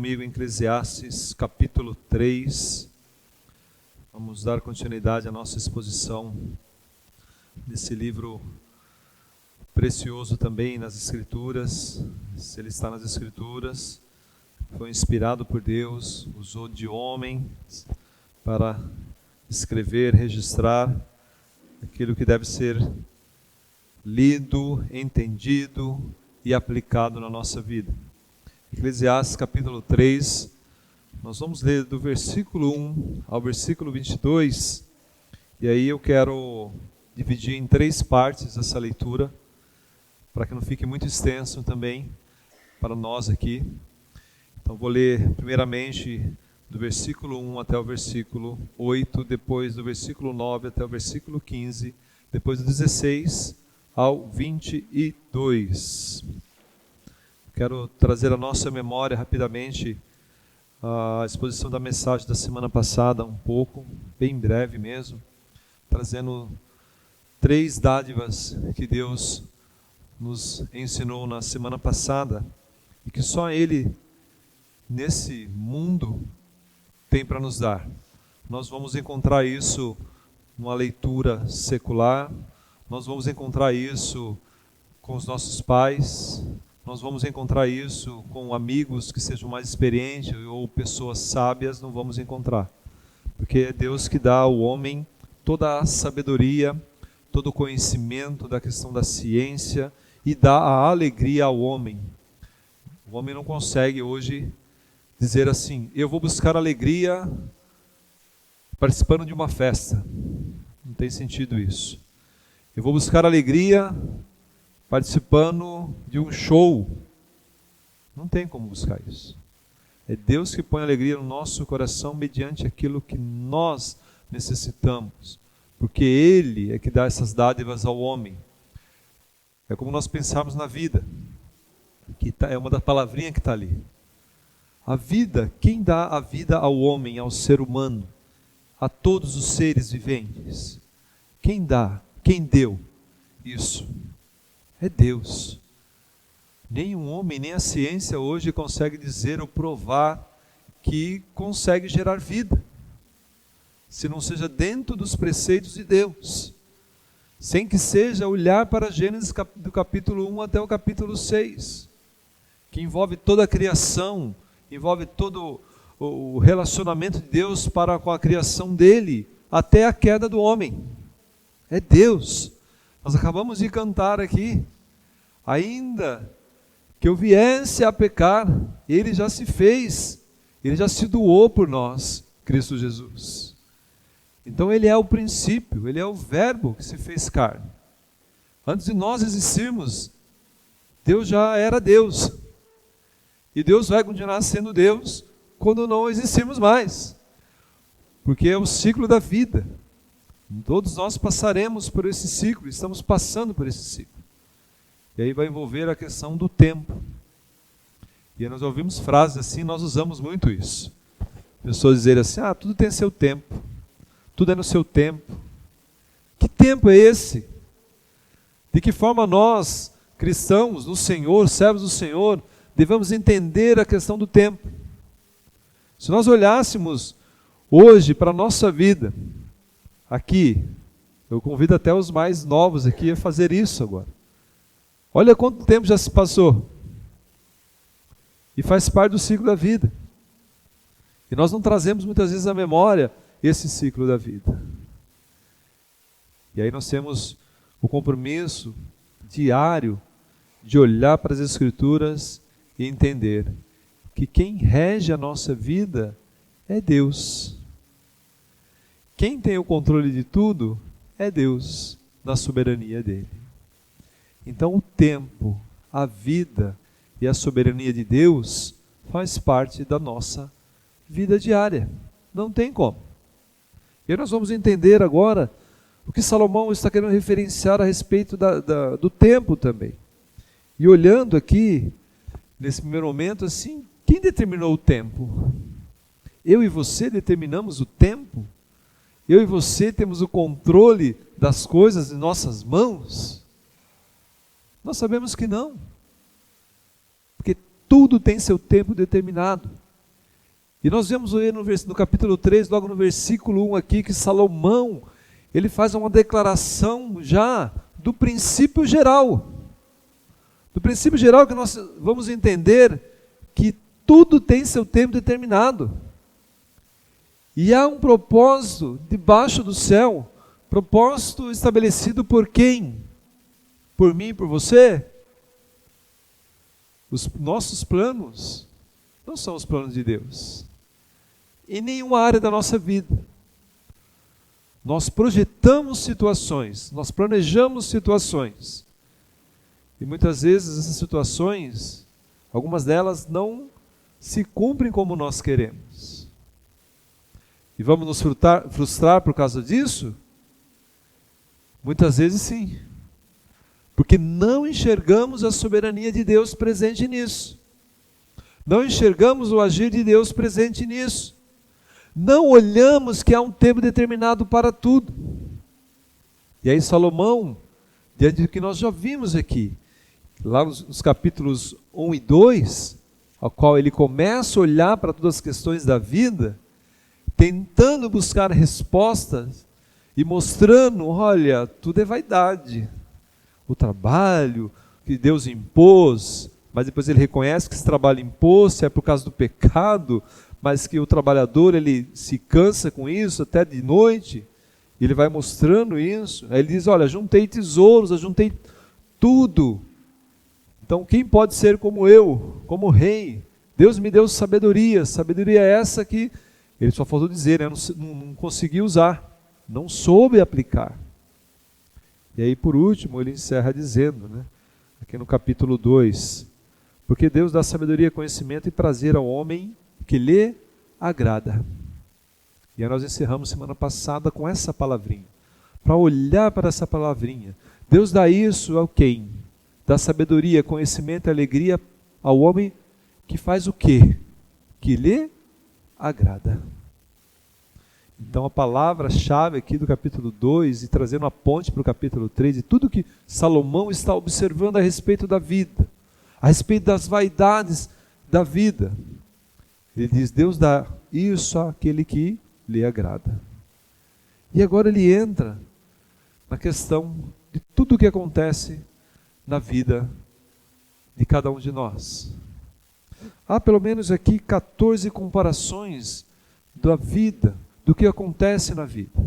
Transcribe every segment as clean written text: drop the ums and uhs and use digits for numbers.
comigo em Eclesiastes capítulo 3. Vamos dar continuidade à nossa exposição desse livro precioso também nas Escrituras. Se ele está nas Escrituras, foi inspirado por Deus, usou de homens para escrever, registrar aquilo que deve ser lido, entendido e aplicado na nossa vida. Eclesiastes capítulo 3, nós vamos ler do versículo 1 ao versículo 22, e aí eu quero dividir em 3 partes essa leitura, para que não fique muito extenso também para nós aqui. Então vou ler primeiramente do versículo 1 até o versículo 8, depois do versículo 9 até o versículo 15, depois do 16 ao 22. Quero trazer à nossa memória rapidamente a exposição da mensagem da semana passada, um pouco, bem breve mesmo, trazendo 3 dádivas que Deus nos ensinou na semana passada e que só Ele, nesse mundo, tem para nos dar. Nós vamos encontrar isso numa leitura secular, nós vamos encontrar isso com os nossos pais, nós vamos encontrar isso com amigos que sejam mais experientes ou pessoas sábias, não vamos encontrar. Porque é Deus que dá ao homem toda a sabedoria, todo o conhecimento da questão da ciência e dá a alegria ao homem. O homem não consegue hoje dizer assim, eu vou buscar alegria participando de uma festa. Não tem sentido isso. Eu vou buscar alegria participando de um show. Não tem como buscar isso. É Deus que põe alegria no nosso coração mediante aquilo que nós necessitamos. Porque Ele é que dá essas dádivas ao homem. É como nós pensarmos na vida. É uma das palavrinhas que está ali. A vida, quem dá a vida ao homem, ao ser humano, a todos os seres viventes? Quem dá? Quem deu isso? É Deus. Nem um homem, nem a ciência hoje consegue dizer ou provar que consegue gerar vida, se não seja dentro dos preceitos de Deus, sem que seja olhar para Gênesis do capítulo 1 até o capítulo 6, que envolve toda a criação, envolve todo o relacionamento de Deus para com a criação dele, até a queda do homem. É Deus. Nós acabamos de cantar aqui, ainda que eu viesse a pecar, Ele já se fez, Ele já se doou por nós, Cristo Jesus. Então Ele é o princípio, Ele é o verbo que se fez carne. Antes de nós existirmos, Deus já era Deus. E Deus vai continuar sendo Deus quando não existirmos mais. Porque é o ciclo da vida. Todos nós passaremos por esse ciclo, estamos passando por esse ciclo. E aí vai envolver a questão do tempo. E aí nós ouvimos frases assim, nós usamos muito isso. Pessoas dizerem assim, tudo tem seu tempo. Tudo é no seu tempo. Que tempo é esse? De que forma nós, cristãos do Senhor, servos do Senhor, devemos entender a questão do tempo? Se nós olhássemos hoje para a nossa vida, aqui, eu convido até os mais novos aqui a fazer isso agora. Olha quanto tempo já se passou. E faz parte do ciclo da vida. E nós não trazemos muitas vezes à memória esse ciclo da vida. E aí nós temos o compromisso diário de olhar para as Escrituras e entender que quem rege a nossa vida é Deus. Quem tem o controle de tudo é Deus, na soberania dele. Então o tempo, a vida e a soberania de Deus faz parte da nossa vida diária. Não tem como. E aí nós vamos entender agora o que Salomão está querendo referenciar a respeito do tempo também. E olhando aqui, nesse primeiro momento, assim, quem determinou o tempo? Eu e você determinamos o tempo? Eu e você temos o controle das coisas em nossas mãos? Nós sabemos que não. Porque tudo tem seu tempo determinado. E nós vemos no capítulo 3, logo no versículo 1 aqui, que Salomão, ele faz uma declaração já do princípio geral. Do princípio geral que nós vamos entender que tudo tem seu tempo determinado. E há um propósito debaixo do céu, propósito estabelecido por quem? Por mim e por você? Os nossos planos não são os planos de Deus. Em nenhuma área da nossa vida. Nós projetamos situações, nós planejamos situações. E muitas vezes essas situações, algumas delas não se cumprem como nós queremos. E vamos nos frustrar por causa disso? Muitas vezes sim. Porque não enxergamos a soberania de Deus presente nisso. Não enxergamos o agir de Deus presente nisso. Não olhamos que há um tempo determinado para tudo. E aí Salomão, diante do que nós já vimos aqui, lá nos capítulos 1 e 2, ao qual ele começa a olhar para todas as questões da vida, tentando buscar respostas e mostrando, olha, tudo é vaidade. O trabalho que Deus impôs, mas depois ele reconhece que esse trabalho imposto é por causa do pecado, mas que o trabalhador ele se cansa com isso até de noite, e ele vai mostrando isso. Aí ele diz, olha, juntei tesouros, eu juntei tudo. Então quem pode ser como eu, como rei? Deus me deu sabedoria, sabedoria é essa que ele só faltou dizer, né? Não consegui usar, não soube aplicar. E aí por último ele encerra dizendo, né, aqui no capítulo 2, porque Deus dá sabedoria, conhecimento e prazer ao homem que lhe agrada. E aí nós encerramos semana passada com essa palavrinha, para olhar para essa palavrinha. Deus dá isso ao quem? Dá sabedoria, conhecimento e alegria ao homem que faz o quê? Que lhe agrada. Então a palavra-chave aqui do capítulo 2, e trazendo a ponte para o capítulo 3, e tudo que Salomão está observando a respeito da vida, a respeito das vaidades da vida. Ele diz, Deus dá isso àquele que lhe agrada. E agora ele entra na questão de tudo o que acontece na vida de cada um de nós. Há pelo menos aqui 14 comparações da vida, do que acontece na vida,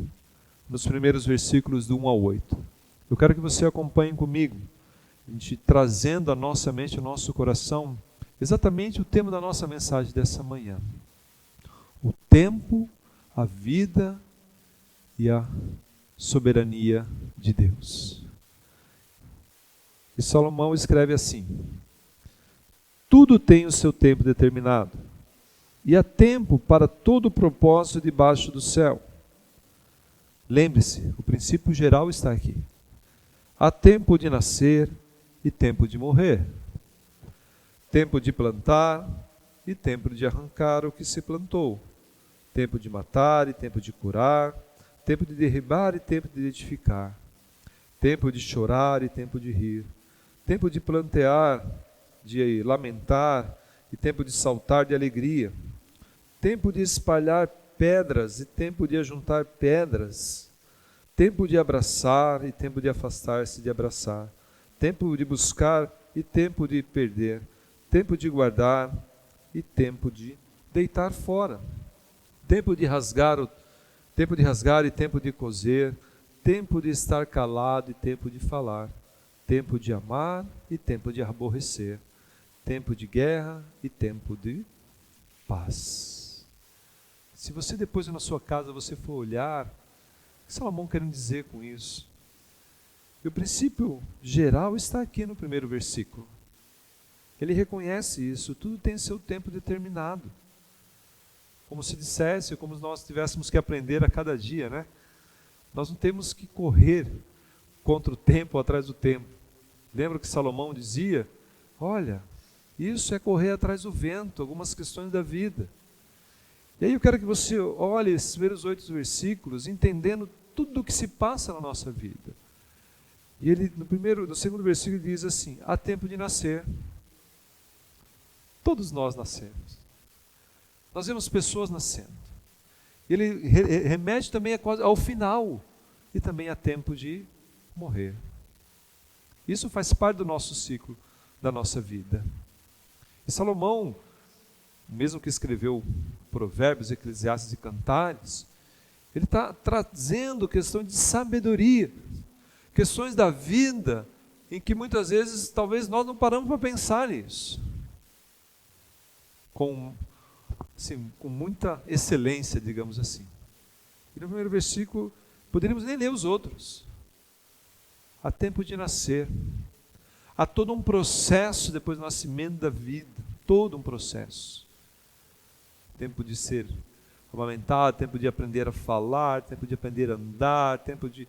nos primeiros versículos do 1 ao 8. Eu quero que você acompanhe comigo, a gente trazendo à nossa mente, ao nosso coração, exatamente o tema da nossa mensagem dessa manhã. O tempo, a vida e a soberania de Deus. E Salomão escreve assim, tudo tem o seu tempo determinado, e há tempo para todo o propósito debaixo do céu. Lembre-se, o princípio geral está aqui. Há tempo de nascer e tempo de morrer. Tempo de plantar e tempo de arrancar o que se plantou. Tempo de matar e tempo de curar. Tempo de derribar e tempo de edificar. Tempo de chorar e tempo de rir. Tempo de plantear, de lamentar e tempo de saltar de alegria. Tempo de espalhar pedras e tempo de ajuntar pedras. Tempo de abraçar e tempo de afastar-se de abraçar. Tempo de buscar e tempo de perder. Tempo de guardar e tempo de deitar fora. Tempo de rasgar e tempo de coser. Tempo de estar calado e tempo de falar. Tempo de amar e tempo de aborrecer. Tempo de guerra e tempo de paz. Se você depois na sua casa você for olhar, o que Salomão querendo dizer com isso? E o princípio geral está aqui no primeiro versículo. Ele reconhece isso, tudo tem seu tempo determinado. Como se dissesse, como se nós tivéssemos que aprender a cada dia, né? Nós não temos que correr contra o tempo ou atrás do tempo. Lembra que Salomão dizia? Olha, isso é correr atrás do vento, algumas questões da vida. E aí eu quero que você olhe esses primeiros 8 versículos, entendendo tudo o que se passa na nossa vida. E ele, no segundo versículo, diz assim, há tempo de nascer. Todos nós nascemos. Nós vemos pessoas nascendo. Ele remete também ao final e também a tempo de morrer. Isso faz parte do nosso ciclo, da nossa vida. E Salomão, mesmo que escreveu Provérbios, Eclesiastes e Cantares, ele está trazendo questão de sabedoria, questões da vida, em que muitas vezes talvez nós não paramos para pensar nisso. Com muita excelência, digamos assim. E no primeiro versículo, poderíamos nem ler os outros. Há tempo de nascer. Há todo um processo depois do nascimento da vida. Todo um processo. Tempo de ser amamentado, tempo de aprender a falar, tempo de aprender a andar, tempo de...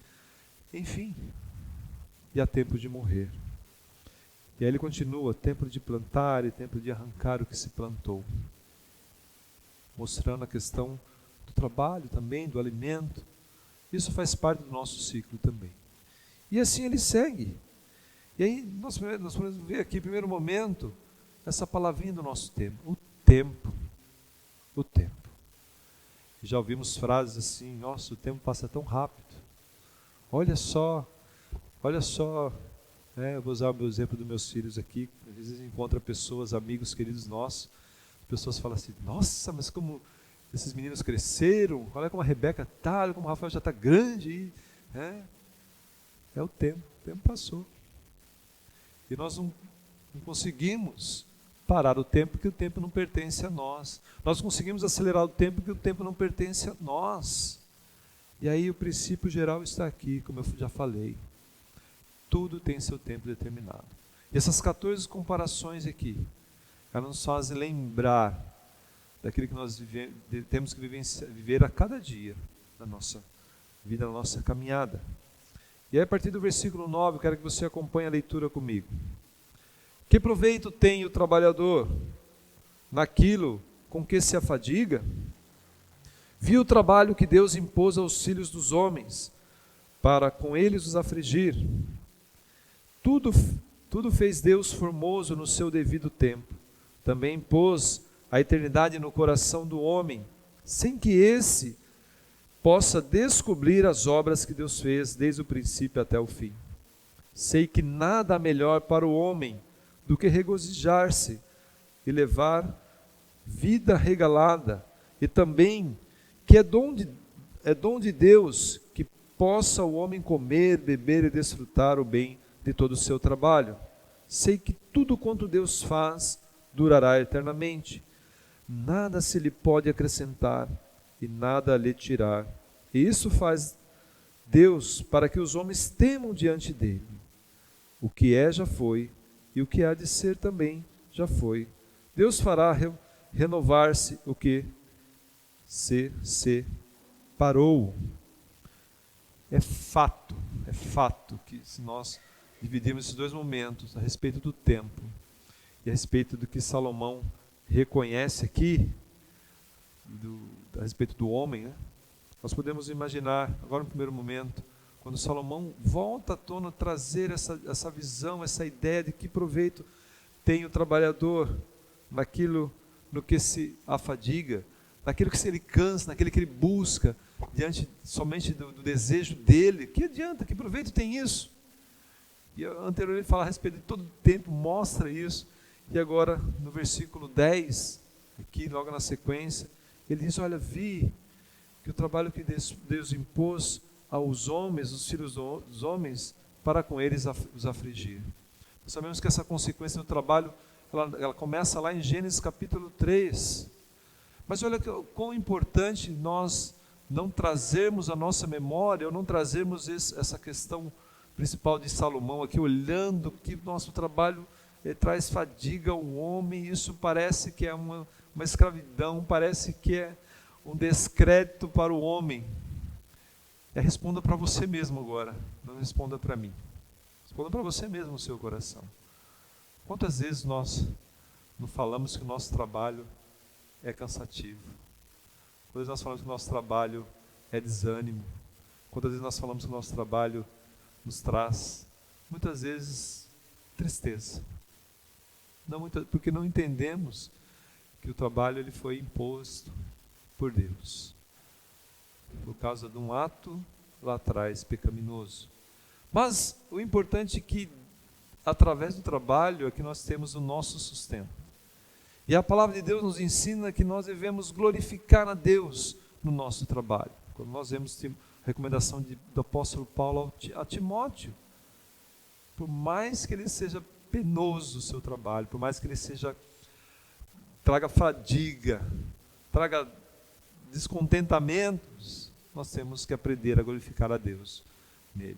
Enfim. E há tempo de morrer. E aí ele continua, tempo de plantar e tempo de arrancar o que se plantou. Mostrando a questão do trabalho também, do alimento. Isso faz parte do nosso ciclo também. E assim ele segue. E aí nós podemos ver aqui, primeiro momento, essa palavrinha do nosso tempo. O tempo. O tempo. Já ouvimos frases assim, nossa, o tempo passa tão rápido. Olha só, eu vou usar o meu exemplo dos meus filhos aqui. Às vezes encontra pessoas, amigos queridos nossos, pessoas falam assim, nossa, mas como esses meninos cresceram, olha como a Rebeca está, olha como o Rafael já está grande. É o tempo passou. E nós não conseguimos parar o tempo, porque o tempo não pertence a nós. Nós conseguimos acelerar o tempo, porque o tempo não pertence a nós. E aí o princípio geral está aqui, como eu já falei. Tudo tem seu tempo determinado. E essas 14 comparações aqui, elas nos fazem lembrar daquilo que nós temos que viver a cada dia da nossa vida, da nossa caminhada. E aí, a partir do versículo 9, eu quero que você acompanhe a leitura comigo. Que proveito tem o trabalhador naquilo com que se afadiga? Viu o trabalho que Deus impôs aos filhos dos homens, para com eles os afligir. Tudo fez Deus formoso no seu devido tempo. Também pôs a eternidade no coração do homem, sem que esse possa descobrir as obras que Deus fez desde o princípio até o fim. Sei que nada há melhor para o homem do que regozijar-se e levar vida regalada, e também que é dom de Deus que possa o homem comer, beber e desfrutar o bem de todo o seu trabalho. Sei que tudo quanto Deus faz durará eternamente. Nada se lhe pode acrescentar e nada lhe tirar. E isso faz Deus para que os homens temam diante dele. O que é já foi, e o que há de ser também já foi. Deus fará renovar-se o que se separou. É fato que se nós dividirmos esses dois momentos a respeito do tempo e a respeito do que Salomão reconhece aqui, a respeito do homem, né? Nós podemos imaginar, agora no primeiro momento, quando Salomão volta à tona trazer essa visão, essa ideia de que proveito tem o trabalhador naquilo no que se afadiga, naquilo que ele cansa, naquilo que ele busca, diante somente do desejo dele. Que adianta? Que proveito tem isso? E anteriormente falar a respeito de todo o tempo, mostra isso. E agora, no versículo 10, aqui logo na sequência, ele diz, olha, vi que o trabalho que Deus impôs aos homens, os filhos dos homens, para com eles os afligir. Nós sabemos que essa consequência do trabalho, ela começa lá em Gênesis capítulo 3. Mas olha quão importante nós não trazermos a nossa memória, ou não trazermos essa questão principal de Salomão aqui, olhando que o nosso trabalho traz fadiga ao homem. Isso parece que é uma escravidão, parece que é um descrédito para o homem. Responda para você mesmo agora, não responda para mim. Responda para você mesmo no seu coração. Quantas vezes nós não falamos que o nosso trabalho é cansativo? Quantas vezes nós falamos que o nosso trabalho é desânimo? Quantas vezes nós falamos que o nosso trabalho nos traz, muitas vezes, tristeza? Porque não entendemos que que o trabalho ele foi imposto por Deus, por causa de um ato lá atrás pecaminoso. Mas o importante é que, através do trabalho, é que nós temos o nosso sustento. E a palavra de Deus nos ensina que nós devemos glorificar a Deus no nosso trabalho. Quando nós vemos a recomendação do apóstolo Paulo a Timóteo, por mais que ele seja penoso o seu trabalho, por mais que ele traga fadiga, traga descontentamentos, nós temos que aprender a glorificar a Deus nele.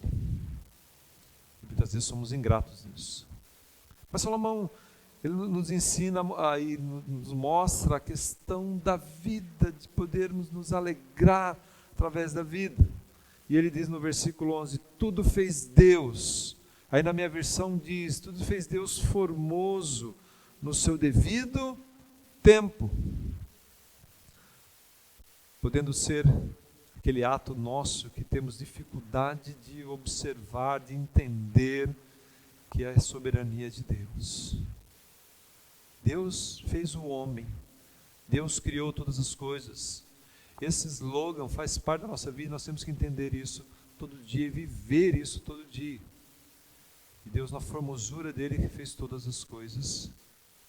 E muitas vezes somos ingratos nisso. Mas Salomão, ele nos ensina e nos mostra a questão da vida, de podermos nos alegrar através da vida. E ele diz no versículo 11, tudo fez Deus. Aí na minha versão diz, tudo fez Deus formoso no seu devido tempo. Podendo ser aquele ato nosso que temos dificuldade de observar, de entender, que é a soberania de Deus. Deus fez o homem, Deus criou todas as coisas. Esse slogan faz parte da nossa vida, nós temos que entender isso todo dia e viver isso todo dia. E Deus, na formosura dele, que fez todas as coisas,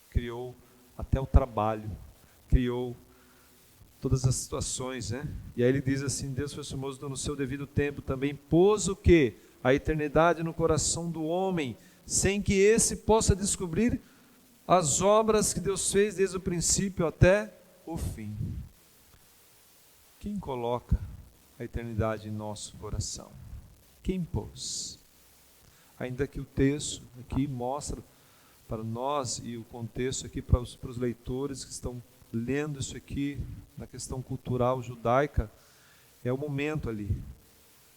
criou até o trabalho, criou todas as situações, né? E aí ele diz assim, Deus foi formoso no seu devido tempo, também pôs o quê? A eternidade no coração do homem, sem que esse possa descobrir as obras que Deus fez desde o princípio até o fim. Quem coloca a eternidade em nosso coração? Quem pôs? Ainda que o texto aqui mostra para nós, e o contexto aqui para os leitores que estão lendo isso aqui, na questão cultural judaica, é o momento ali.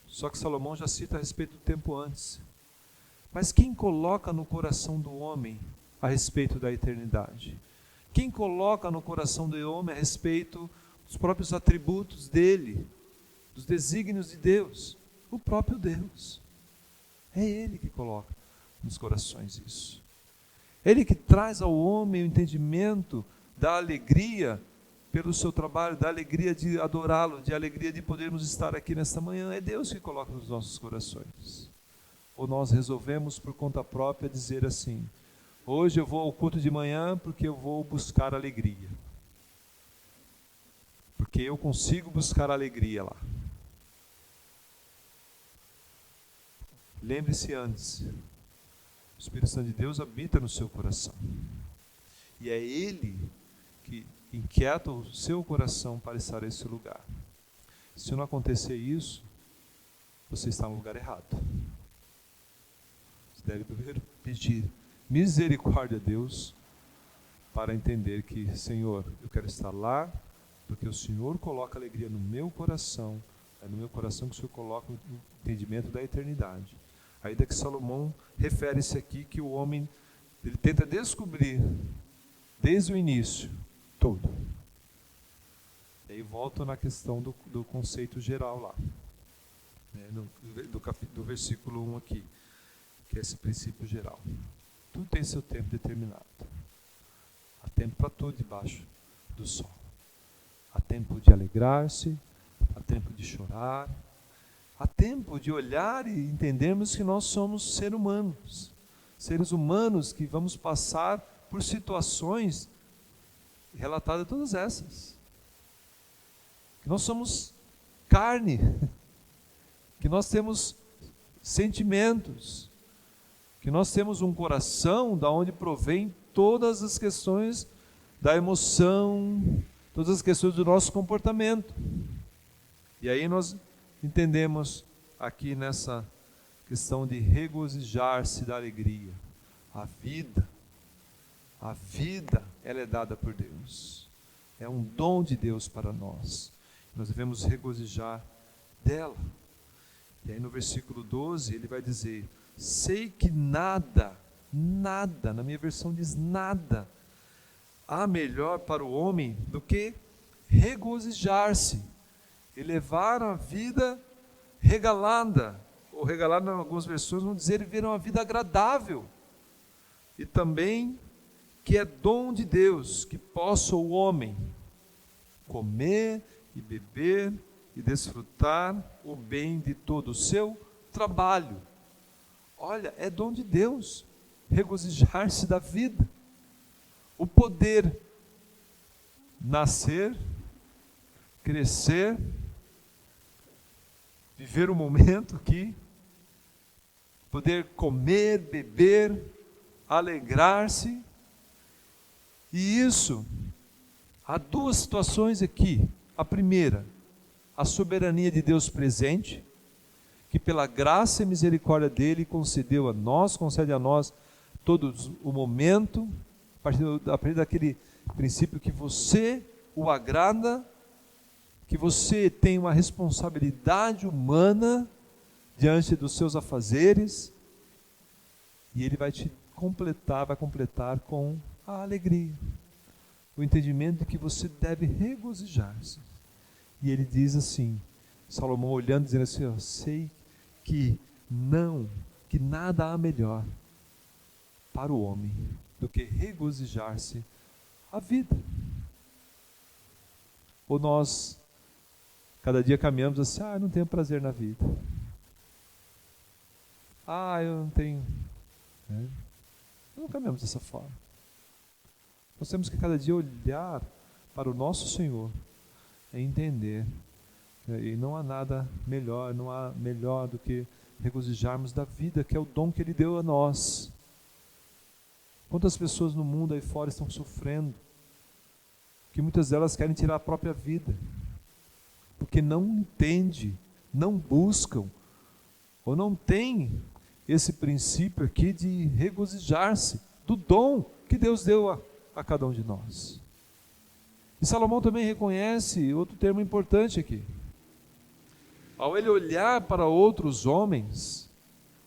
Só que Salomão já cita a respeito do tempo antes. Mas quem coloca no coração do homem a respeito da eternidade? Quem coloca no coração do homem a respeito dos próprios atributos dele, dos desígnios de Deus? O próprio Deus. É Ele que coloca nos corações isso. Ele que traz ao homem o entendimento da alegria pelo seu trabalho, da alegria de adorá-lo, de alegria de podermos estar aqui nesta manhã. É Deus que coloca nos nossos corações. Ou nós resolvemos por conta própria dizer assim, hoje eu vou ao culto de manhã porque eu vou buscar alegria. Porque eu consigo buscar alegria lá. Lembre-se antes, o Espírito Santo de Deus habita no seu coração. E é Ele que inquieta o seu coração para estar nesse lugar. Se não acontecer isso, você está no lugar errado. Você deve primeiro pedir misericórdia a Deus para entender que, Senhor, eu quero estar lá, porque o Senhor coloca alegria no meu coração, é no meu coração que o Senhor coloca o entendimento da eternidade. Ainda que Salomão refere-se aqui que o homem, ele tenta descobrir, desde o início, tudo. E aí volto na questão do conceito geral lá, né, do versículo 1 aqui, que é esse princípio geral. Tudo tem seu tempo determinado. Há tempo para tudo debaixo do sol. Há tempo de alegrar-se, há tempo de chorar, há tempo de olhar e entendermos que nós somos seres humanos que vamos passar por situações relatadas todas essas. Que nós somos carne, que nós temos sentimentos, que nós temos um coração da onde provém todas as questões da emoção, todas as questões do nosso comportamento. E aí nós entendemos aqui nessa questão de regozijar-se da alegria. A vida, ela é dada por Deus. É um dom de Deus para nós. Nós devemos regozijar dela. E aí no versículo 12 ele vai dizer, sei que nada, na minha versão diz nada, há melhor para o homem do que regozijar-se e levar a vida regalada, ou regalada em algumas versões vão dizer viver uma vida agradável, e também que é dom de Deus, que possa o homem comer e beber e desfrutar o bem de todo o seu trabalho. Olha, é dom de Deus, regozijar-se da vida, o poder nascer, crescer, viver o momento aqui, poder comer, beber, alegrar-se. E isso, há duas situações aqui. A primeira, a soberania de Deus presente, que pela graça e misericórdia dele concede a nós todo o momento, a partir daquele princípio que você o agrada, que você tem uma responsabilidade humana diante dos seus afazeres, e ele vai completar com a alegria, o entendimento de que você deve regozijar-se. E ele diz assim, Salomão olhando, dizendo assim, eu sei que nada há melhor para o homem do que regozijar-se a vida. Ou nós, cada dia caminhamos assim, eu não tenho prazer na vida. Eu não tenho. Não caminhamos dessa forma. Nós temos que cada dia olhar para o nosso Senhor e entender, e não há nada melhor, não há melhor do que regozijarmos da vida, que é o dom que Ele deu a nós. Quantas pessoas no mundo aí fora estão sofrendo, que muitas delas querem tirar a própria vida, porque não entendem, não buscam, ou não têm esse princípio aqui de regozijar-se do dom que Deus deu a cada um de nós. E Salomão também reconhece outro termo importante aqui. Ao ele olhar para outros homens,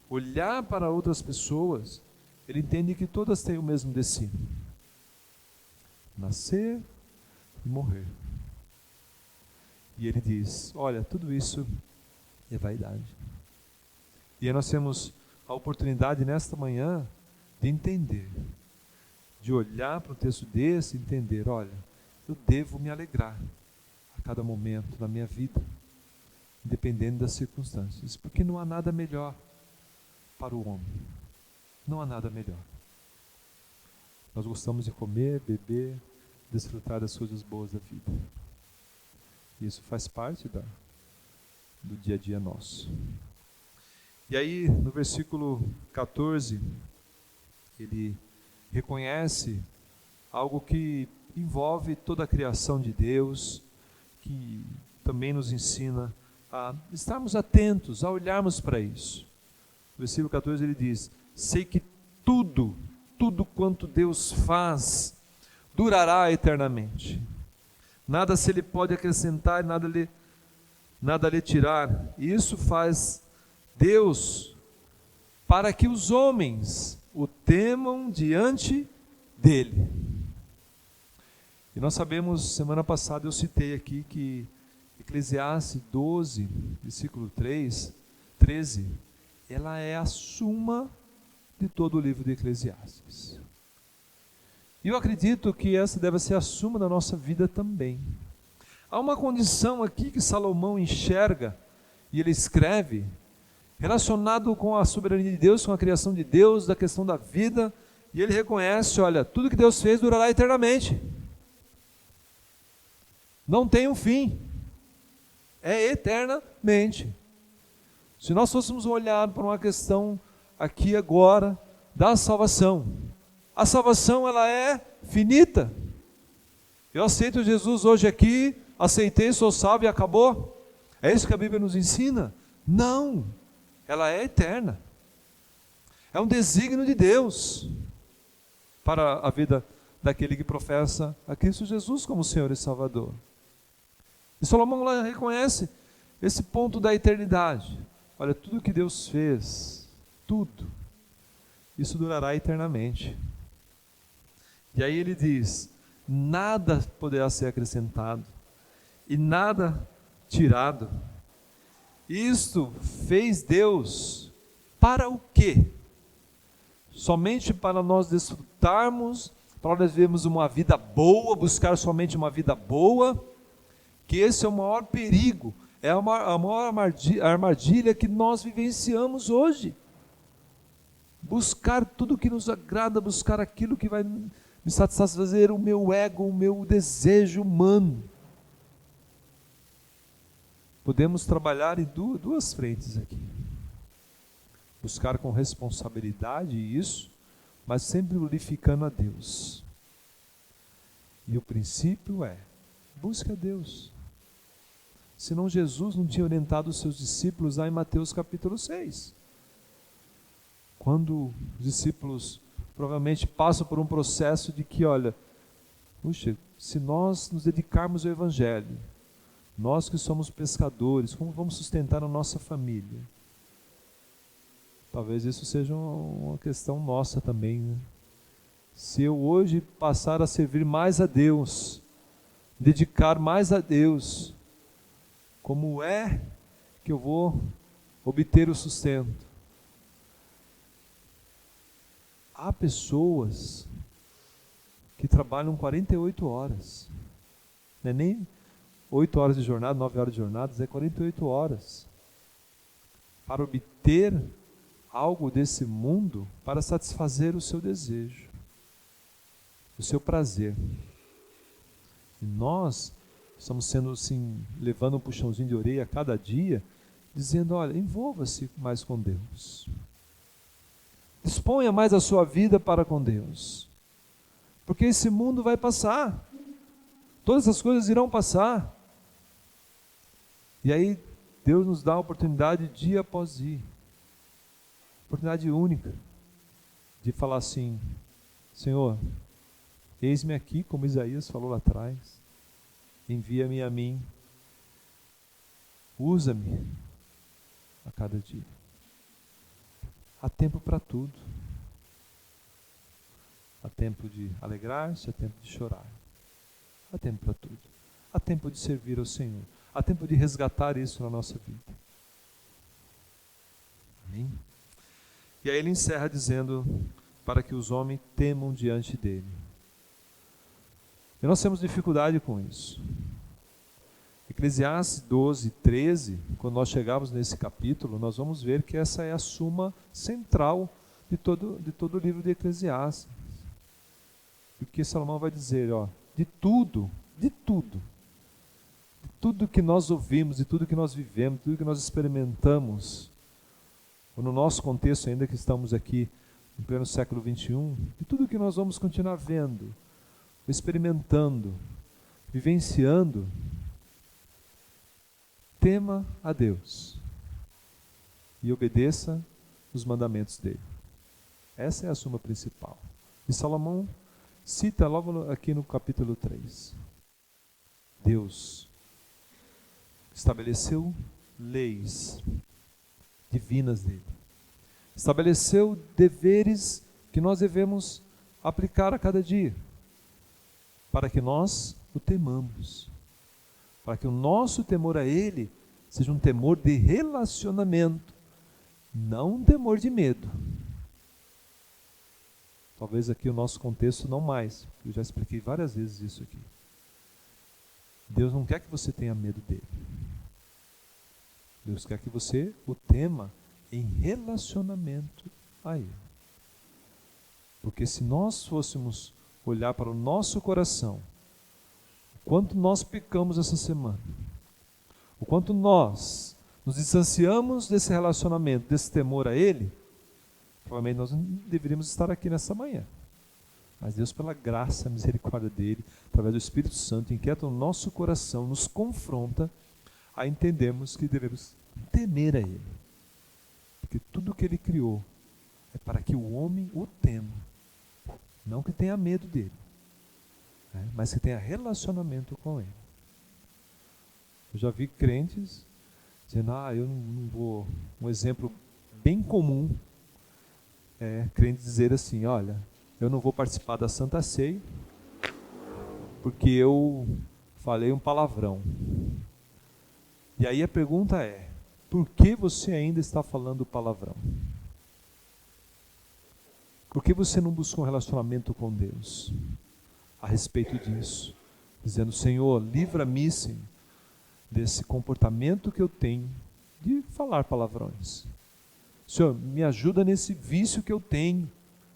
olhar para outras pessoas, ele entende que todas têm o mesmo destino: nascer e morrer. E ele diz, olha, tudo isso é vaidade. E aí nós temos a oportunidade nesta manhã de entender, de olhar para um texto desse e entender, olha, eu devo me alegrar a cada momento da minha vida, independente das circunstâncias, porque não há nada melhor para o homem. Não há nada melhor. Nós gostamos de comer, beber, desfrutar das coisas boas da vida. Isso faz parte do dia a dia nosso. E aí, no versículo 14, ele reconhece algo que envolve toda a criação de Deus, que também nos ensina a estarmos atentos, a olharmos para isso. No versículo 14 ele diz, sei que tudo quanto Deus faz, durará eternamente. Nada se lhe pode acrescentar, nada lhe tirar. E isso faz Deus para que os homens o temam diante dele. E nós sabemos, semana passada eu citei aqui que Eclesiastes 12, versículo 13, ela é a suma de todo o livro de Eclesiastes. E eu acredito que essa deve ser a suma da nossa vida também. Há uma condição aqui que Salomão enxerga, e ele escreve, relacionado com a soberania de Deus, com a criação de Deus, da questão da vida, e ele reconhece, olha, tudo que Deus fez durará eternamente. Não tem um fim. É eternamente. Se nós fôssemos olhar para uma questão aqui agora da salvação, a salvação ela é finita. Eu aceito Jesus hoje aqui, aceitei, sou salvo e acabou. É isso que a Bíblia nos ensina? Não, ela é eterna. É um desígnio de Deus para a vida daquele que professa a Cristo Jesus como Senhor e Salvador. E Salomão lá reconhece esse ponto da eternidade. Olha, tudo que Deus fez, tudo, isso durará eternamente. E aí ele diz, nada poderá ser acrescentado e nada tirado. Isto fez Deus para o quê? Somente para nós desfrutarmos para nós vivermos uma vida boa, buscar somente uma vida boa, que esse é o maior perigo, é a maior armadilha que nós vivenciamos hoje. Buscar tudo que nos agrada, buscar aquilo que vai me satisfazer o meu ego, o meu desejo humano. Podemos trabalhar em duas frentes aqui. Buscar com responsabilidade isso, mas sempre glorificando a Deus. E o princípio é, busque a Deus. Senão Jesus não tinha orientado os seus discípulos lá em Mateus capítulo 6. Quando os discípulos provavelmente passam por um processo de que, olha, puxa, se nós nos dedicarmos ao Evangelho, nós que somos pescadores, como vamos sustentar a nossa família? Talvez isso seja uma questão nossa também, né? Se eu hoje passar a servir mais a Deus, dedicar mais a Deus, como é que eu vou obter o sustento? Há pessoas que trabalham 48 horas, não é nem 8 horas de jornada, 9 horas de jornada, é 48 horas, para obter algo desse mundo, para satisfazer o seu desejo, o seu prazer. E nós estamos sendo assim, levando um puxãozinho de orelha a cada dia, dizendo, olha, envolva-se mais com Deus. Disponha mais a sua vida para com Deus. Porque esse mundo vai passar. Todas as coisas irão passar. E aí Deus nos dá a oportunidade dia após dia. Oportunidade única de falar assim, Senhor, eis-me aqui, como Isaías falou lá atrás, envia-me a mim, usa-me a cada dia. Há tempo para tudo. Há tempo de alegrar-se, há tempo de chorar. Há tempo para tudo. Há tempo de servir ao Senhor. Há tempo de resgatar isso na nossa vida. Amém? E aí ele encerra dizendo, para que os homens temam diante dele. E nós temos dificuldade com isso. Eclesiastes 12, 13, quando nós chegarmos nesse capítulo, nós vamos ver que essa é a suma central de todo o livro de Eclesiastes. Porque Salomão vai dizer, ó, de tudo que nós ouvimos, de tudo que nós vivemos, de tudo que nós experimentamos, ou no nosso contexto ainda que estamos aqui em pleno século 21, de tudo que nós vamos continuar vendo, experimentando, vivenciando, tema a Deus e obedeça os mandamentos dele. Essa é a suma principal. E Salomão cita logo aqui no capítulo 3. Deus estabeleceu leis divinas dele. Estabeleceu deveres que nós devemos aplicar a cada dia, para que nós o temamos. Para que o nosso temor a Ele seja um temor de relacionamento, não um temor de medo. Talvez aqui o nosso contexto não mais, eu já expliquei várias vezes isso aqui. Deus não quer que você tenha medo dele. Deus quer que você o tema em relacionamento a Ele. Porque se nós fôssemos olhar para o nosso coração, o quanto nós pecamos essa semana, o quanto nós nos distanciamos desse relacionamento, desse temor a Ele, provavelmente nós não deveríamos estar aqui nessa manhã. Mas Deus, pela graça, misericórdia dEle, através do Espírito Santo, inquieta o nosso coração, nos confronta a entendermos que devemos temer a Ele. Porque tudo que Ele criou é para que o homem o tema, não que tenha medo dEle, mas que tenha relacionamento com Ele. Eu já vi crentes dizendo, eu não vou... Um exemplo bem comum é crente dizer assim, olha, eu não vou participar da Santa Ceia porque eu falei um palavrão. E aí a pergunta é, por que você ainda está falando palavrão? Por que você não buscou um relacionamento com Deus a respeito disso? Dizendo, Senhor, livra-me, Senhor, desse comportamento que eu tenho de falar palavrões. Senhor, me ajuda nesse vício que eu tenho,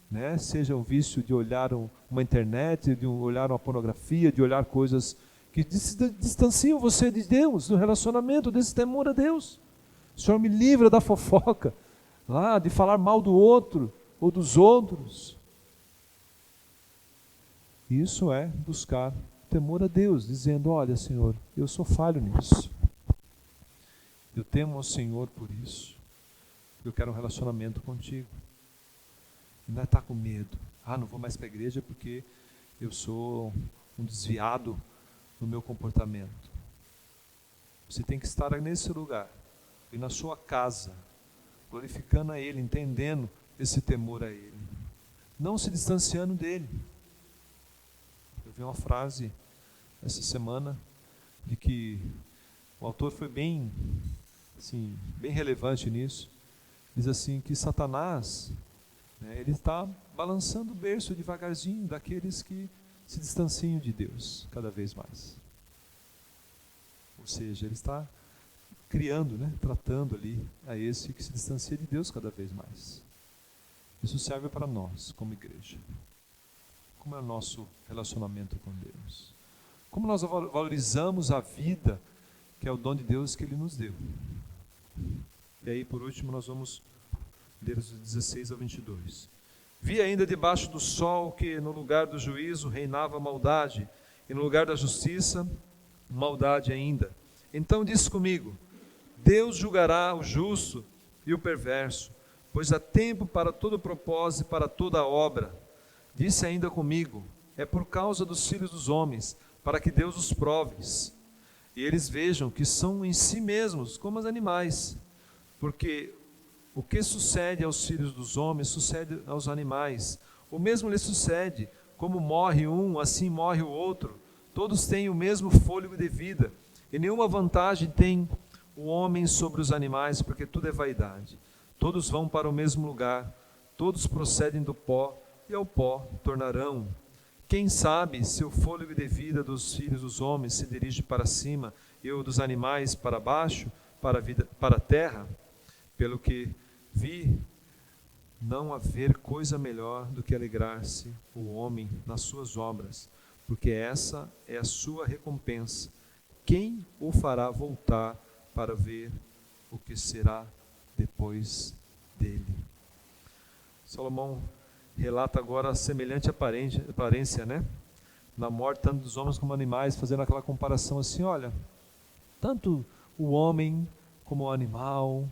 né? Seja um vício de olhar uma internet, de olhar uma pornografia, de olhar coisas que distanciam você de Deus, do relacionamento, desse temor a Deus. Senhor, me livra da fofoca, lá, de falar mal do outro ou dos outros. Isso é buscar temor a Deus, dizendo, olha, Senhor, eu sou falho nisso. Eu temo ao Senhor por isso. Eu quero um relacionamento contigo. E não é estar com medo. Não vou mais para a igreja porque eu sou um desviado no meu comportamento. Você tem que estar nesse lugar, e na sua casa, glorificando a Ele, entendendo esse temor a Ele, não se distanciando dEle. Eu vi uma frase essa semana de que o autor foi bem relevante nisso. Diz assim que Satanás, ele está balançando o berço devagarzinho daqueles que se distanciam de Deus cada vez mais. Ou seja, ele está criando, tratando ali a esse que se distancia de Deus cada vez mais. Isso serve para nós, como igreja. Como é o nosso relacionamento com Deus? Como nós valorizamos a vida, que é o dom de Deus que Ele nos deu? E aí, por último, nós vamos ler os 16 ao 22. Vi ainda debaixo do sol que no lugar do juízo reinava maldade, e no lugar da justiça, maldade ainda. Então disse comigo, Deus julgará o justo e o perverso, pois há tempo para todo propósito e para toda obra. Disse ainda comigo, é por causa dos filhos dos homens, para que Deus os prove, e eles vejam que são em si mesmos como os animais, porque o que sucede aos filhos dos homens, sucede aos animais. O mesmo lhe sucede, como morre um, assim morre o outro. Todos têm o mesmo fôlego de vida, e nenhuma vantagem tem o homem sobre os animais, porque tudo é vaidade. Todos vão para o mesmo lugar, todos procedem do pó, e ao pó tornarão. Quem sabe se o fôlego de vida dos filhos dos homens se dirige para cima, e o dos animais para baixo, para a terra? Pelo que vi, não haver coisa melhor do que alegrar-se o homem nas suas obras, porque essa é a sua recompensa. Quem o fará voltar para ver o que será depois dele? Salomão relata agora a semelhante aparência, na morte tanto dos homens como animais, fazendo aquela comparação assim, olha, tanto o homem como o animal,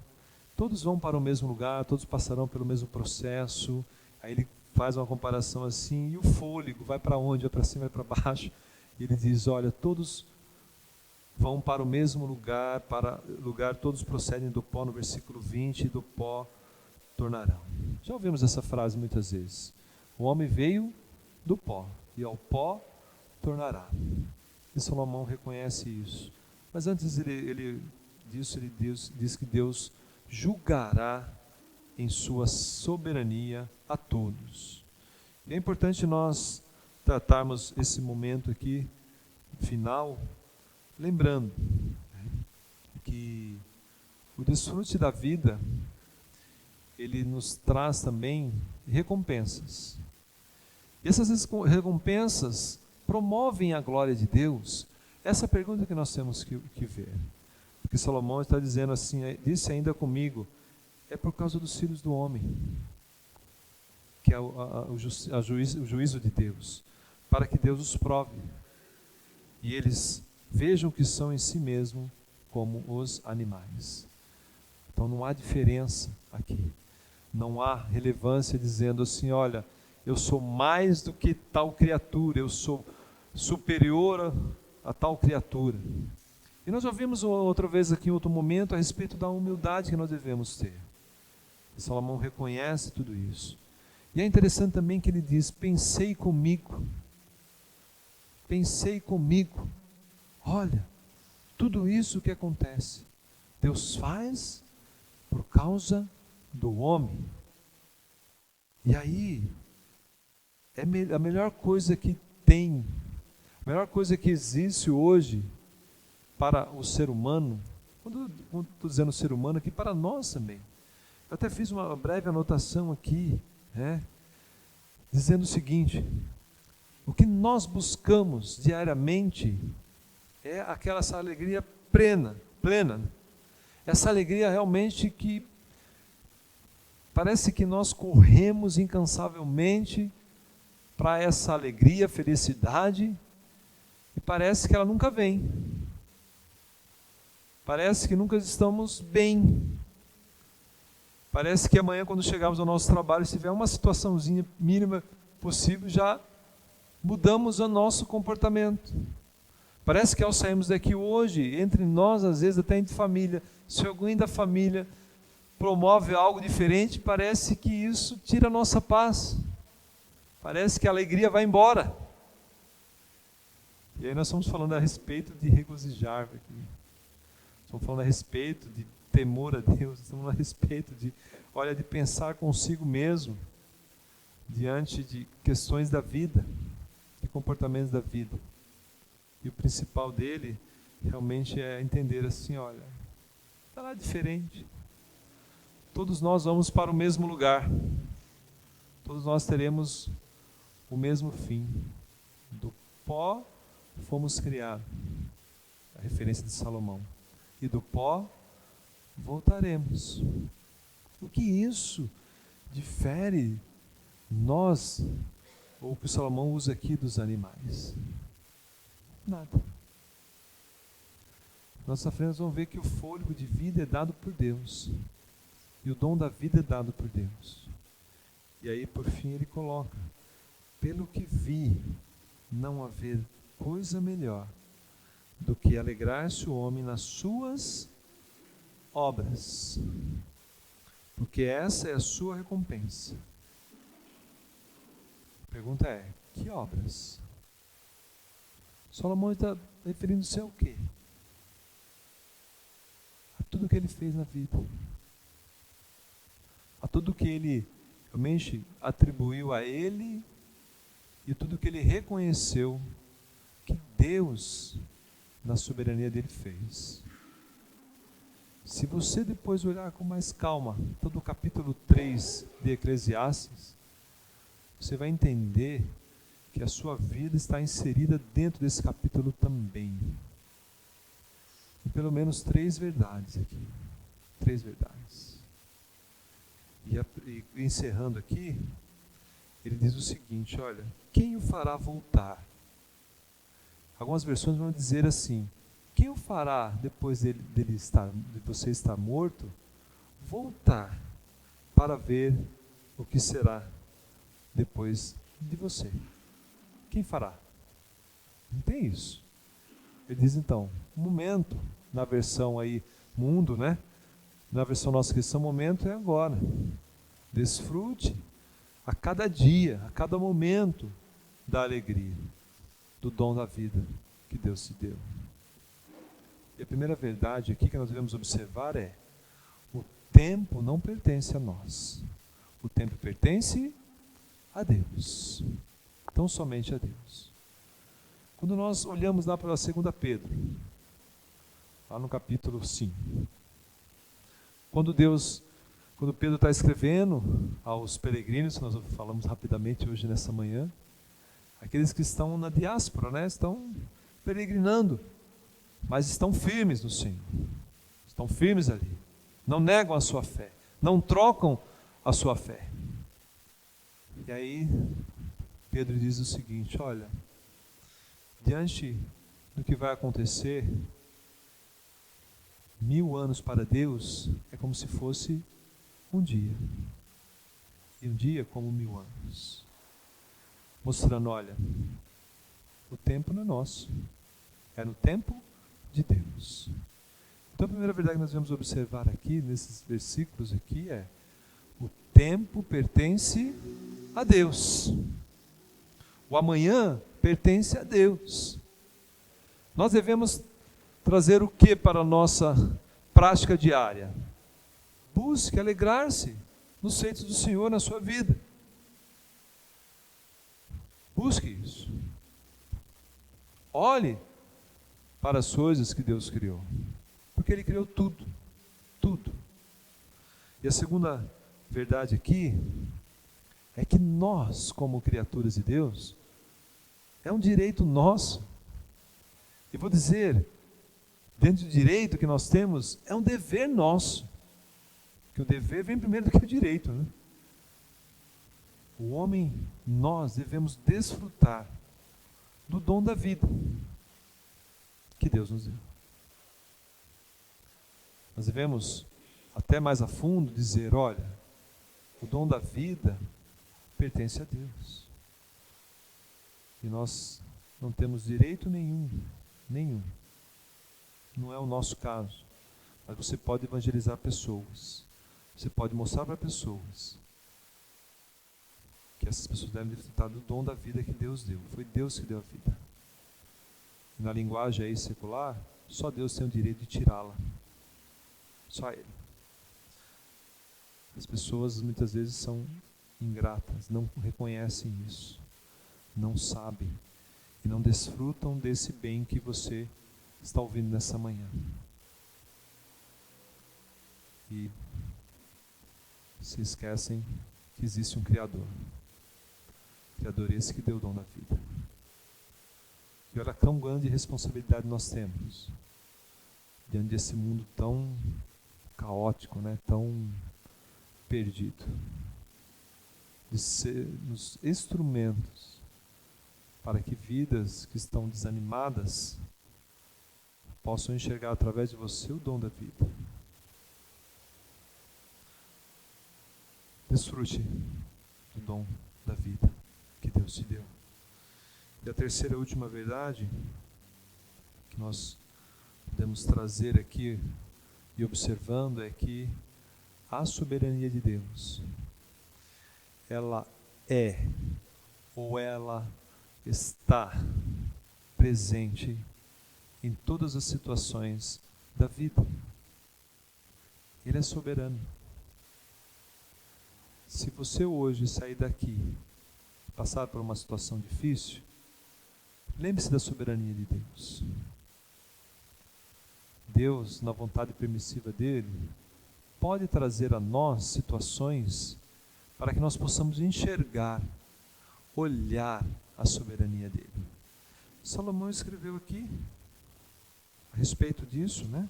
todos vão para o mesmo lugar, todos passarão pelo mesmo processo. Aí ele faz uma comparação assim, e o fôlego vai para onde? Vai para cima, vai para baixo. E ele diz, olha, todos vão para o mesmo lugar, todos procedem do pó, no versículo 20, e do pó tornarão. Já ouvimos essa frase muitas vezes. O homem veio do pó, e ao pó tornará. E Salomão reconhece isso. Mas antes disso, ele diz que Deus julgará em sua soberania a todos. E é importante nós tratarmos esse momento aqui, final, lembrando que o desfrute da vida, ele nos traz também recompensas. E essas recompensas promovem a glória de Deus. Essa é a pergunta que nós temos que ver. Porque Salomão está dizendo assim, disse ainda comigo, é por causa dos filhos do homem, que é o juízo de Deus, para que Deus os prove, e eles vejam que são em si mesmo como os animais. Então não há diferença aqui, não há relevância dizendo assim, olha, eu sou mais do que tal criatura, eu sou superior a tal criatura. E nós já vimos outra vez aqui em outro momento a respeito da humildade que nós devemos ter. Salomão reconhece tudo isso. E é interessante também que ele diz, pensei comigo, olha, tudo isso que acontece, Deus faz por causa do homem. E aí, a melhor coisa que tem, a melhor coisa que existe hoje para o ser humano, quando estou dizendo ser humano aqui, para nós também. Eu até fiz uma breve anotação aqui, dizendo o seguinte: o que nós buscamos diariamente é essa alegria plena, essa alegria realmente que parece que nós corremos incansavelmente para essa alegria, felicidade, e parece que ela nunca vem. Parece que nunca estamos bem. Parece que amanhã, quando chegarmos ao nosso trabalho, se tiver uma situaçãozinha mínima possível, já mudamos o nosso comportamento. Parece que ao sairmos daqui hoje, entre nós, às vezes até entre família, se alguém da família promove algo diferente, parece que isso tira a nossa paz. Parece que a alegria vai embora. E aí nós estamos falando a respeito de regozijar aqui. Estamos falando a respeito de temor a Deus, estamos falando a respeito de pensar consigo mesmo, diante de questões da vida, de comportamentos da vida. E o principal dele, realmente é entender assim, olha, está lá diferente. Todos nós vamos para o mesmo lugar. Todos nós teremos o mesmo fim. Do pó fomos criados. A referência de Salomão. E do pó voltaremos. O que isso difere nós, ou o que o Salomão usa aqui dos animais? Nada. Nossa frente nós vamos ver que o fôlego de vida é dado por Deus. E o dom da vida é dado por Deus. E aí, por fim, ele coloca: pelo que vi, não haver coisa melhor do que alegrar-se o homem nas suas obras, porque essa é a sua recompensa. A pergunta é: que obras? Salomão está referindo-se ao quê? A tudo que ele fez na vida, a tudo que ele realmente atribuiu a ele e tudo que ele reconheceu que Deus, na soberania dele, fez. Se você depois olhar com mais calma todo o capítulo 3 de Eclesiastes, você vai entender que a sua vida está inserida dentro desse capítulo também. E pelo menos 3 verdades aqui. 3 verdades. E encerrando aqui, ele diz o seguinte: olha, quem o fará voltar? Algumas versões vão dizer assim: quem o fará, depois de você estar morto, voltar para ver o que será depois de você? Quem fará? Não tem isso. Ele diz então, momento, na versão aí mundo, né? Na versão nossa cristã, momento é agora. Desfrute a cada dia, a cada momento da alegria, do dom da vida que Deus te deu. E a primeira verdade aqui que nós devemos observar é: o tempo não pertence a nós. O tempo pertence a Deus. Tão somente a Deus. Quando nós olhamos lá para a 2 Pedro, lá no capítulo 5, quando Pedro está escrevendo aos peregrinos, nós falamos rapidamente hoje nessa manhã, aqueles que estão na diáspora, né, estão peregrinando, mas estão firmes no Senhor, estão firmes ali, não negam a sua fé, não trocam a sua fé. E aí Pedro diz o seguinte: olha, diante do que vai acontecer, 1000 anos para Deus é como se fosse um dia, e um dia como 1000 anos, mostrando, olha, o tempo não é nosso, é no tempo de Deus. Então a primeira verdade que nós vamos observar aqui, nesses versículos aqui, é: o tempo pertence a Deus. O amanhã pertence a Deus. Nós devemos trazer o que para a nossa prática diária? Busque alegrar-se nos feitos do Senhor na sua vida. Busque isso. Olhe para as coisas que Deus criou. Porque Ele criou tudo. Tudo. E a segunda verdade aqui é que nós, como criaturas de Deus, é um direito nosso. E vou dizer, dentro do direito que nós temos, é um dever nosso. Que o dever vem primeiro do que o direito, né? O homem, nós devemos desfrutar do dom da vida que Deus nos deu. Nós devemos, até mais a fundo, dizer, olha, o dom da vida pertence a Deus. E nós não temos direito nenhum. Não é o nosso caso. Mas você pode evangelizar pessoas. Você pode mostrar para pessoas que essas pessoas devem desfrutar do dom da vida que Deus deu. Foi Deus que deu a vida. E na linguagem aí secular, só Deus tem o direito de tirá-la. Só Ele. As pessoas muitas vezes são ingratas, não reconhecem isso, não sabem e não desfrutam desse bem que você está ouvindo nessa manhã. E se esquecem que existe um Criador. Criador esse que deu o dom da vida. E olha quão grande responsabilidade nós temos diante desse mundo tão caótico, né? Tão perdido. De sermos instrumentos para que vidas que estão desanimadas possam enxergar através de você o dom da vida. Desfrute do dom da vida que Deus te deu. E a terceira e última verdade que nós podemos trazer aqui e observando é que a soberania de Deus, ela é ou ela está presente em todas as situações da vida. Ele é soberano. Se você hoje sair daqui, passar por uma situação difícil, lembre-se da soberania de Deus. Deus, na vontade permissiva dele, pode trazer a nós situações para que nós possamos enxergar, olhar a soberania dele. Salomão escreveu aqui a respeito disso, né?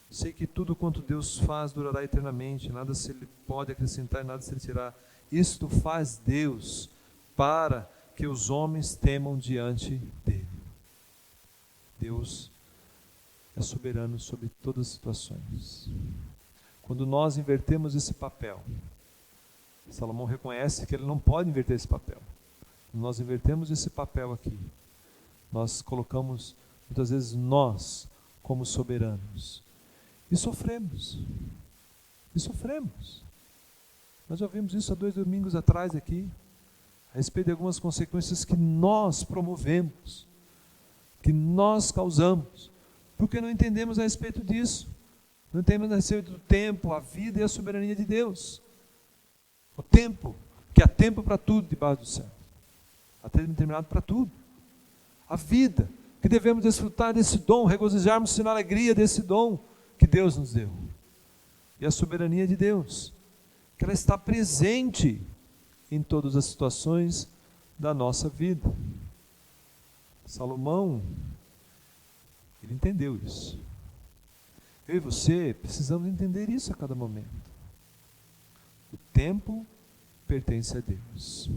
Sei que tudo quanto Deus faz durará eternamente, nada se ele pode acrescentar, nada se ele tirar. Isto faz Deus para que os homens temam diante dele. Deus é soberano sobre todas as situações. Quando nós invertemos esse papel, Salomão reconhece que ele não pode inverter esse papel. Quando nós invertemos esse papel aqui, nós colocamos muitas vezes nós como soberanos. E sofremos. Nós já vimos isso há 2 domingos atrás aqui, a respeito de algumas consequências que nós promovemos, que nós causamos, porque não entendemos a respeito disso. Não entendemos a respeito do tempo, a vida e a soberania de Deus. O tempo, que há tempo para tudo debaixo do céu. Há tempo determinado para tudo. A vida, que devemos desfrutar desse dom, regozijarmos-se na alegria desse dom que Deus nos deu. E a soberania de Deus, que ela está presente em todas as situações da nossa vida. Salomão, ele entendeu isso. Eu e você precisamos entender isso a cada momento. O tempo pertence a Deus.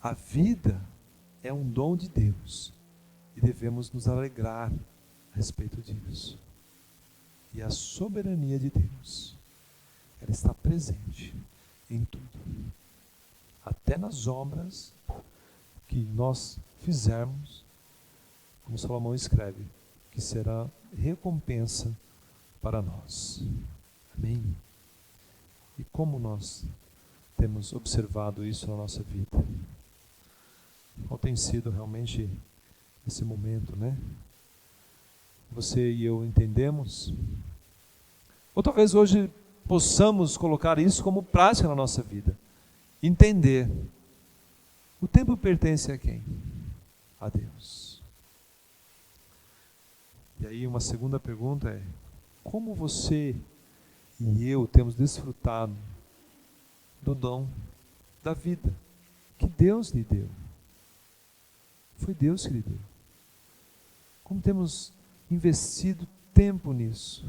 A vida é um dom de Deus e devemos nos alegrar a respeito disso. E a soberania de Deus, ela está presente em tudo, até nas obras que nós fizermos, como Salomão escreve, que será recompensa para nós. Amém? E como nós temos observado isso na nossa vida? Qual tem sido realmente esse momento, né? Você e eu entendemos? Ou talvez hoje possamos colocar isso como prática na nossa vida. Entender O tempo pertence a quem? A Deus. E aí uma segunda pergunta é: como você e eu temos desfrutado do dom da vida que Deus lhe deu? Foi Deus que lhe deu. Como temos investido tempo nisso?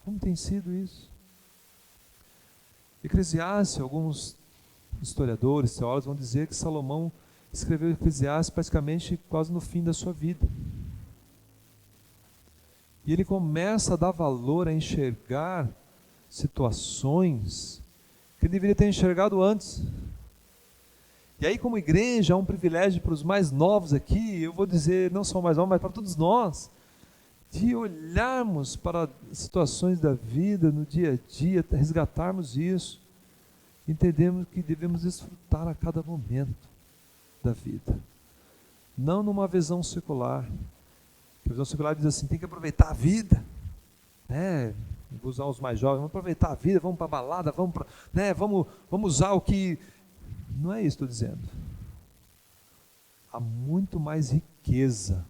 Como tem sido isso? Eclesiastes, alguns historiadores, teólogos vão dizer que Salomão escreveu Eclesiastes praticamente quase no fim da sua vida. E ele começa a dar valor a enxergar situações que ele deveria ter enxergado antes. E aí, como igreja, é um privilégio para os mais novos aqui, eu vou dizer, não só mais novos, mas para todos nós, de olharmos para situações da vida, no dia a dia, resgatarmos isso, entendemos que devemos desfrutar a cada momento da vida. Não numa visão secular. A visão secular diz assim, tem que aproveitar a vida. Vou usar os mais jovens, vamos aproveitar a vida, vamos para a balada, vamos usar o que... Não é isso que estou dizendo. Há muito mais riqueza,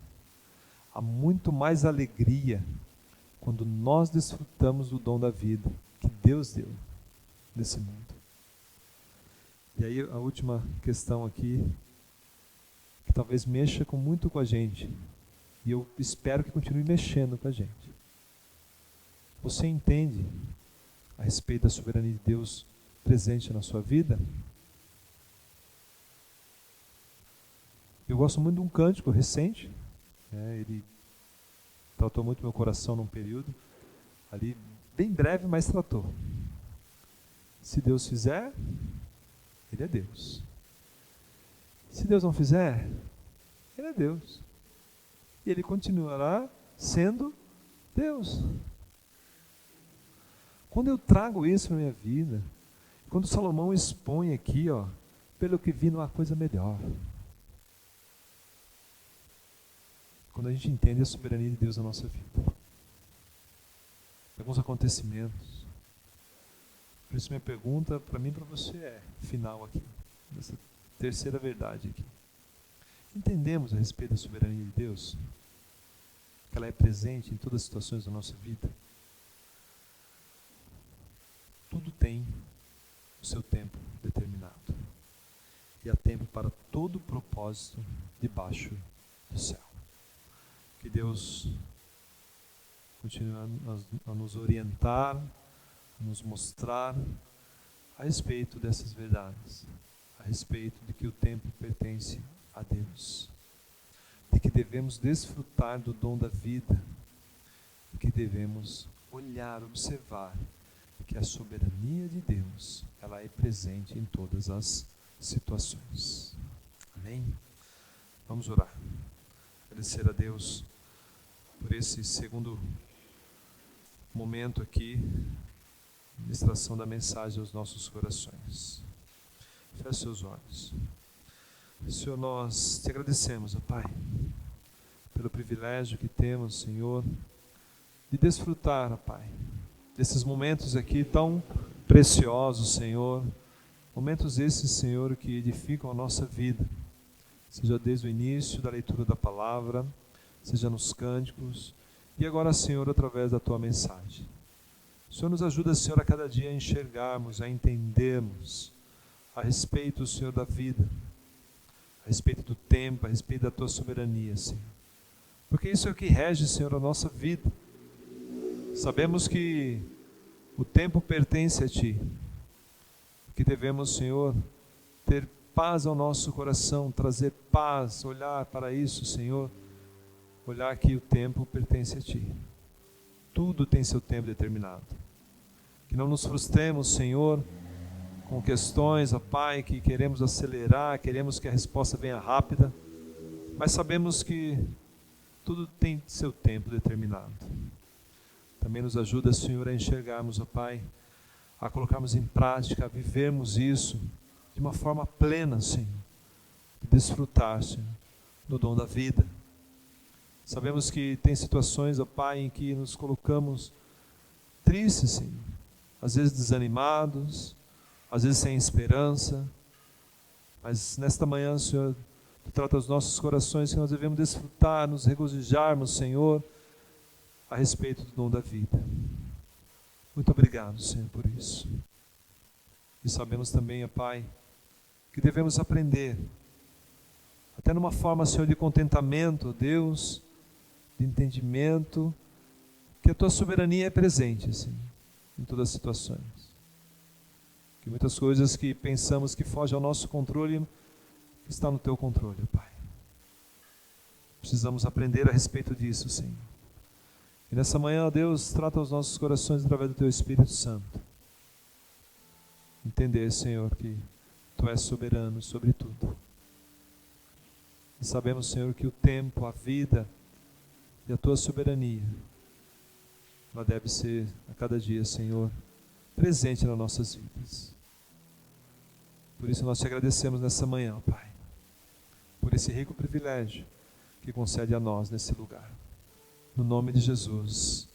há muito mais alegria quando nós desfrutamos do dom da vida que Deus deu nesse mundo. E aí a última questão aqui, que talvez mexa muito com a gente, e eu espero que continue mexendo com a gente. Você entende a respeito da soberania de Deus presente na sua vida? Eu gosto muito de um cântico recente, ele tratou muito meu coração num período, ali bem breve, mas tratou. Se Deus fizer, Ele é Deus. Se Deus não fizer, Ele é Deus. E Ele continuará sendo Deus. Quando eu trago isso na minha vida, quando Salomão expõe aqui, pelo que vi não há coisa melhor. Quando a gente entende a soberania de Deus na nossa vida. Alguns acontecimentos. Por isso minha pergunta para mim e para você é, final aqui, nessa terceira verdade aqui. Entendemos a respeito da soberania de Deus? Que ela é presente em todas as situações da nossa vida? Tudo tem o seu tempo determinado. E há tempo para todo propósito debaixo do céu. Que Deus continue a nos orientar, a nos mostrar a respeito dessas verdades, a respeito de que o tempo pertence a Deus, de que devemos desfrutar do dom da vida, de que devemos olhar, observar que a soberania de Deus, ela é presente em todas as situações. Amém? Vamos orar. Agradecer a Deus por esse segundo momento aqui, ministração da mensagem aos nossos corações. Feche seus olhos. Senhor, nós te agradecemos, ó Pai, pelo privilégio que temos, Senhor, de desfrutar, ó Pai, desses momentos aqui tão preciosos, Senhor, momentos esses, Senhor, que edificam a nossa vida, seja desde o início da leitura da palavra, seja nos cânticos, e agora, Senhor, através da Tua mensagem. O Senhor nos ajuda, Senhor, a cada dia a enxergarmos, a entendermos a respeito, Senhor, da vida, a respeito do tempo, a respeito da Tua soberania, Senhor. Porque isso é o que rege, Senhor, a nossa vida. Sabemos que o tempo pertence a Ti, que devemos, Senhor, ter paz ao nosso coração, trazer paz, olhar para isso, Senhor, olhar que o tempo pertence a Ti. Tudo tem seu tempo determinado. Que não nos frustremos, Senhor, com questões, ó Pai, que queremos acelerar, queremos que a resposta venha rápida, mas sabemos que tudo tem seu tempo determinado. Também nos ajuda, Senhor, a enxergarmos, ó Pai, a colocarmos em prática, a vivermos isso de uma forma plena, Senhor, de desfrutar, Senhor, do dom da vida. Sabemos que tem situações, ó Pai, em que nos colocamos tristes, Senhor, às vezes desanimados, às vezes sem esperança, Mas nesta manhã, Senhor, Tu trata os nossos corações que nós devemos desfrutar, nos regozijarmos, Senhor, a respeito do dom da vida. Muito obrigado, Senhor, por isso. E sabemos também, ó Pai, que devemos aprender, até numa forma, Senhor, de contentamento, Deus, de entendimento, que a Tua soberania é presente, Senhor, em todas as situações. Que muitas coisas que pensamos que fogem ao nosso controle, está no Teu controle, ó Pai. Precisamos aprender a respeito disso, Senhor. E nessa manhã, ó Deus, trata os nossos corações através do Teu Espírito Santo. Entender, Senhor, que Tu és soberano sobre tudo. E sabemos, Senhor, que o tempo, a vida e a Tua soberania, ela deve ser a cada dia, Senhor, presente nas nossas vidas. Por isso nós Te agradecemos nessa manhã, Pai, por esse rico privilégio que concede a nós nesse lugar. No nome de Jesus.